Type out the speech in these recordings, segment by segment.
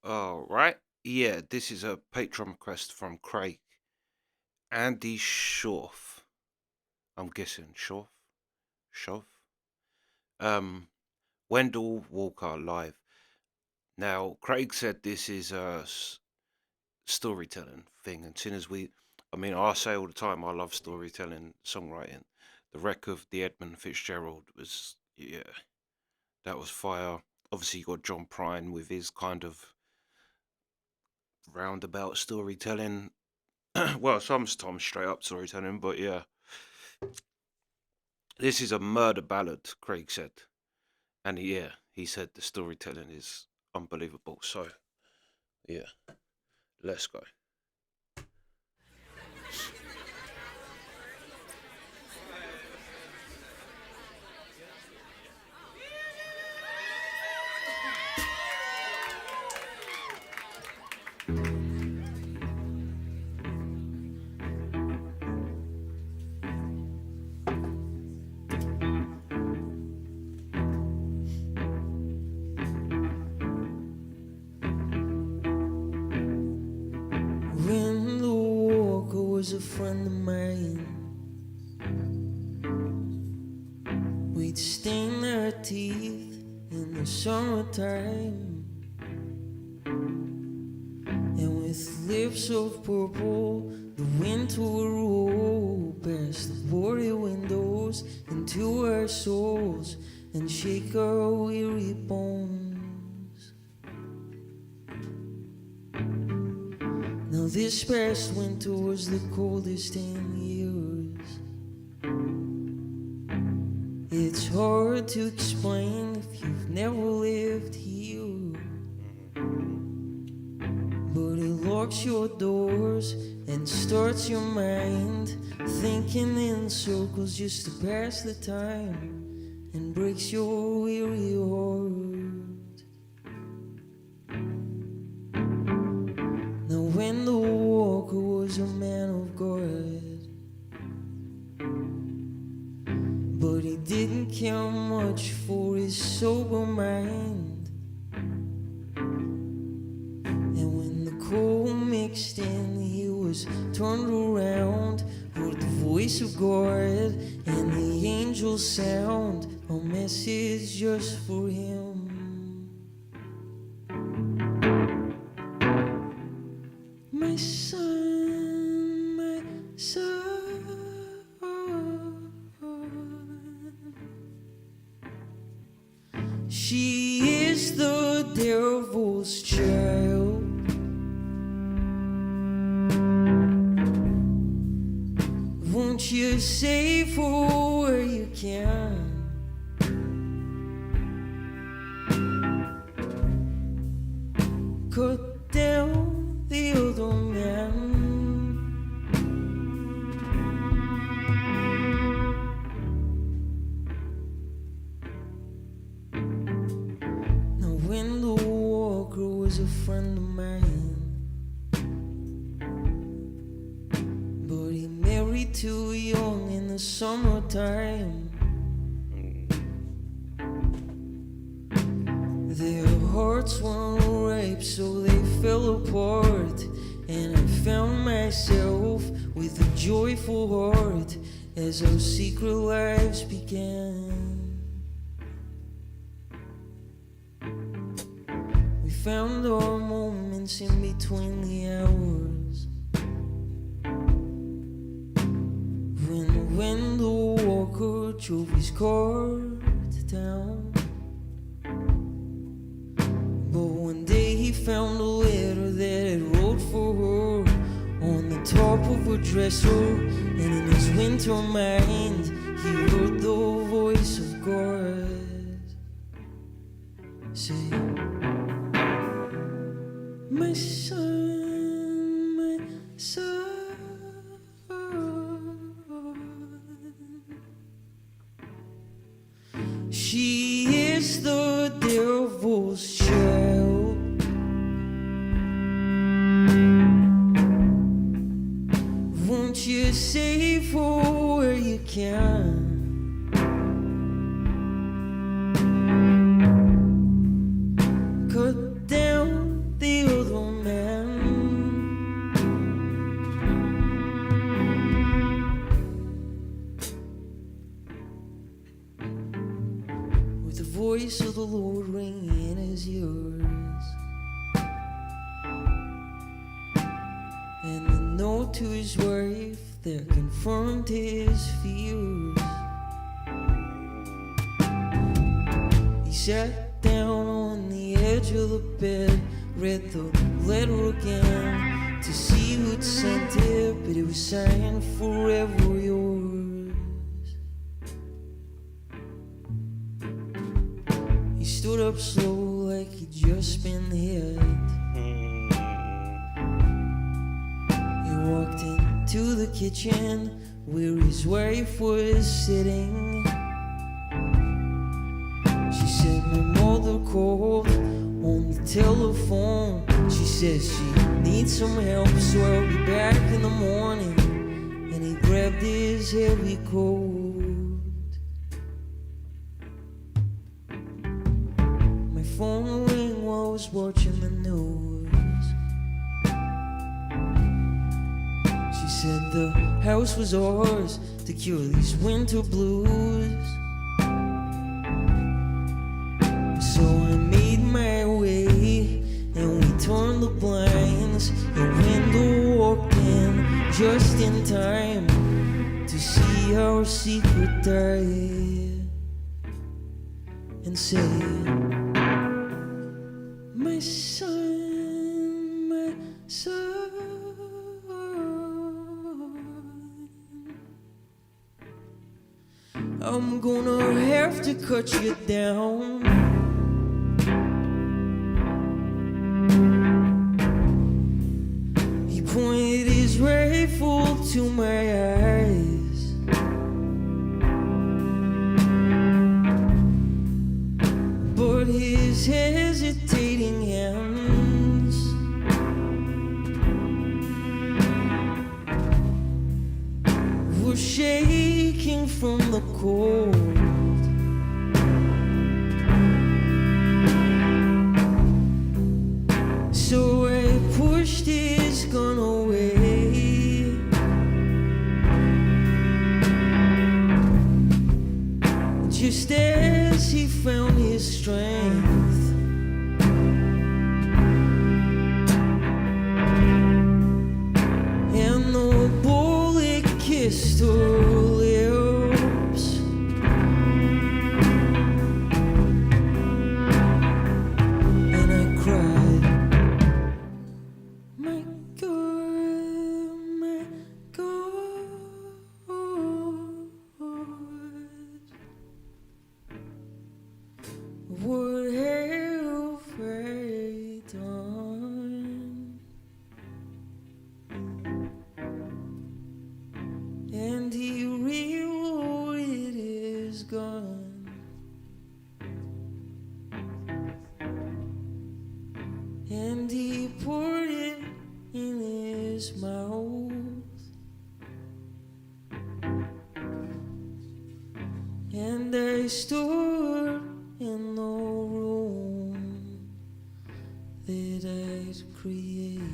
All right. Yeah, this is a Patreon request from Craig. Andy SHAUF. I'm guessing SHAUF. SHAUF. Um, Wendell Walker live. Now, Craig said this is a storytelling thing, and soon as I mean, I say all the time, I love storytelling, songwriting. The wreck of the Edmund Fitzgerald was, yeah, that was fire. Obviously, you got John Prine with his kind of roundabout storytelling. Well, sometimes straight up storytelling, but yeah, this is a murder ballad, Craig said. And yeah, he said the storytelling is unbelievable. So yeah, let's go. Wendell Walker was a friend of mine. We'd stain our teeth in the summertime, and with lips of purple, the winter would roll past the boarded windows into our souls and shake our weary bones. Now this past winter was the coldest in years. It's hard to explain if you've never lived here, but it locks your doors and starts your mind thinking in circles just to pass the time, and breaks your weary heart. Now Wendell Walker was a man of God, but he didn't care much for his sober mind. And when the cold mixed in, he was turned around, heard the voice of God and the angels sound a message just for him. My son, my son, she is the devil's child. Won't you save her where you can? Cut down the other man. Now Wendell Walker was a friend of mine, but he married too young in the summertime. Their hearts weren't ripe, so they fell apart, and I found myself with a joyful heart as our secret lives began. We found our moments in between the hours, when Wendell Walker drove his car to town. But one day he found a letter that it wrote for her on the top of her dresser, and in his winter mind he heard the voice of God say, my son, my son, she is the devil's child. Won't you save her where you can? Cut down the and a note to his wife that confirmed his fears. He sat down on the edge of the bed, read the letter again to see who'd sent it, but it was signed "Forever Yours." He stood up slow like he'd just been hit. He walked into the kitchen where his wife was sitting. She said, "My mother called on the telephone. She says she needs some help, so I'll be back in the morning." And he grabbed his heavy coat. My phone rang while I was watching the news. She said the house was ours to cure these winter blues. So I made my way, and we turned the blinds, and Wendell walked in just in time to see our secret die, and say, "My son, my son, I'm gonna have to cut you down." He pointed his rifle to my eyes, but his hesitating hands were shaking from the cold. So I pushed his gun away, just as he found his strength. And the bullet kissed her lips, and I cried, "My God, my God, what have I done?" And he reloaded his gun, and he poured it in his mouth, and I stood in the room that I'd created.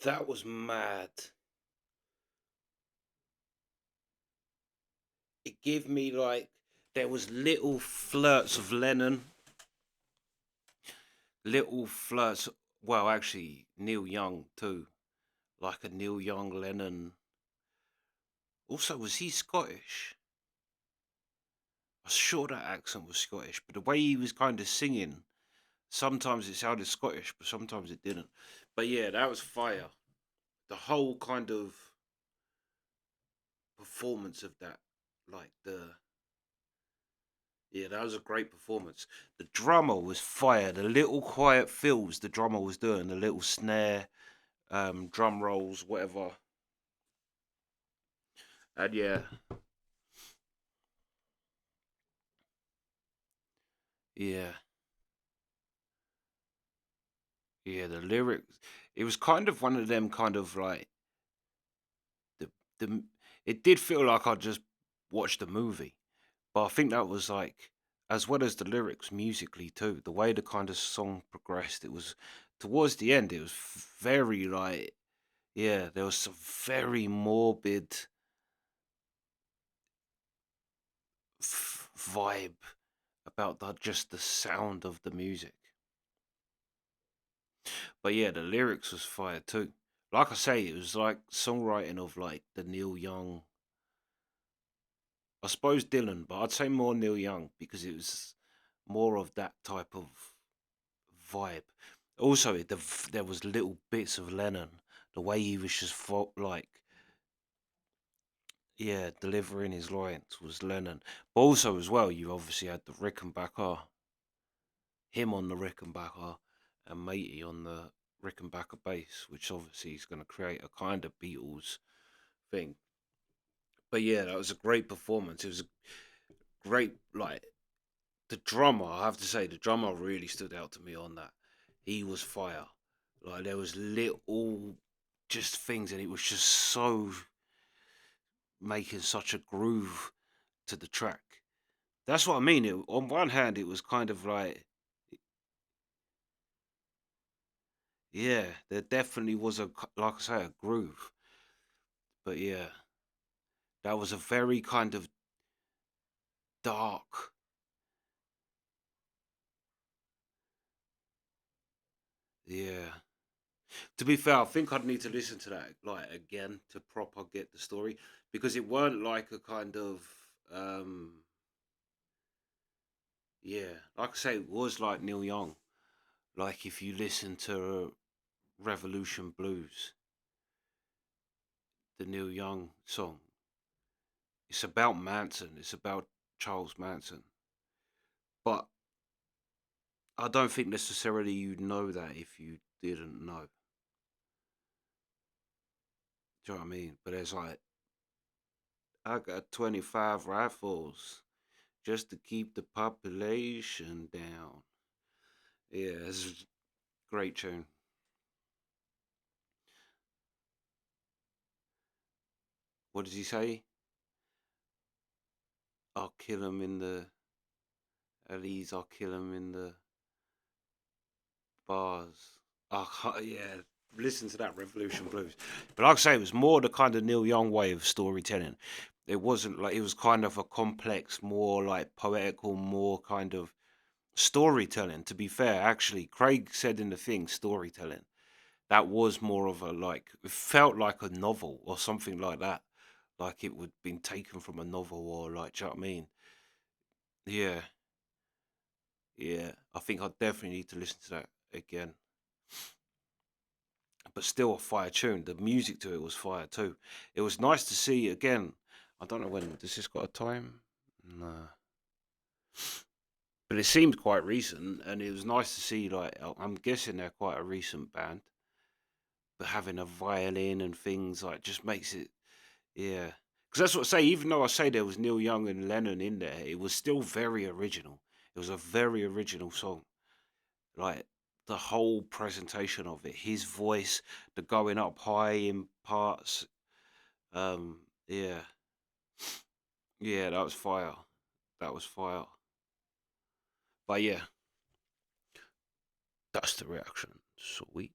That was mad. It gave me like there was little flirts of Lennon, little flirts. Well, actually, Neil Young too, like a Neil Young Lennon. Also, was he Scottish? I'm sure that accent was Scottish, but the way he was kind of singing, sometimes it sounded Scottish, but sometimes it didn't. But yeah, that was fire. The whole kind of performance of that, like the yeah, that was a great performance. The drummer was fire. The little quiet fills the drummer was doing, the little snare, drum rolls, whatever. And yeah, yeah, yeah. The lyrics. It was kind of one of them kind of like the the. It did feel like I just watched a movie, but I think that was like as well as the lyrics musically too. The way the kind of song progressed, it was towards the end. It was very like yeah, there was some very morbid vibe about just the sound of the music. But yeah, the lyrics was fire too. Like I say, it was like songwriting of like the Neil Young. I suppose Dylan, but I'd say more Neil Young because it was more of that type of vibe. Also, there was little bits of Lennon. The way he was just like yeah, delivering his lines was Lennon. But also as well, you obviously had the Rickenbacker, him on the Rickenbacker, and Matey on the Rickenbacker bass, which obviously is going to create a kind of Beatles thing. But yeah, that was a great performance. It was a great, like, the drummer, I have to say, the drummer really stood out to me on that. He was fire. Like, there was little just things, and it was just so making such a groove to the track. That's what I mean. On one hand, it was kind of like, yeah, there definitely was like I say, a groove. But yeah, that was a very kind of dark. Yeah. To be fair, I think I'd need to listen to that like again to proper get the story because it weren't like a kind of yeah, like I say, it was like Neil Young. Like if you listen to Revolution Blues, the Neil Young song, it's about Manson. It's about Charles Manson. But I don't think necessarily you'd know that if you didn't know. Do you know what I mean? But there's like, I got 25 rifles just to keep the population down. Yeah, it's a great tune. What does he say? I'll kill him in the, at ease, I'll kill him in the bars. Oh, yeah, listen to that Revolution Blues. But like I say, it was more the kind of Neil Young way of storytelling. It wasn't like, it was kind of a complex, more like poetical, more kind of storytelling. To be fair, actually, Craig said in the thing, storytelling. That was more of a like, it felt like a novel or something like that. Like it would been taken from a novel or like, do you know what I mean? Yeah, yeah. I think I definitely need to listen to that again. But still a fire tune. The music to it was fire too. It was nice to see again. I don't know when, does this got a time? No. But it seemed quite recent and it was nice to see like I'm guessing they're quite a recent band. But having a violin and things like just makes it yeah. Because that's what I say, even though I say there was Neil Young and Lennon in there, it was still very original. It was a very original song. Like the whole presentation of it, his voice, the going up high in parts. Yeah. Yeah, that was fire. That was fire. But yeah, that's the reaction. Sweet.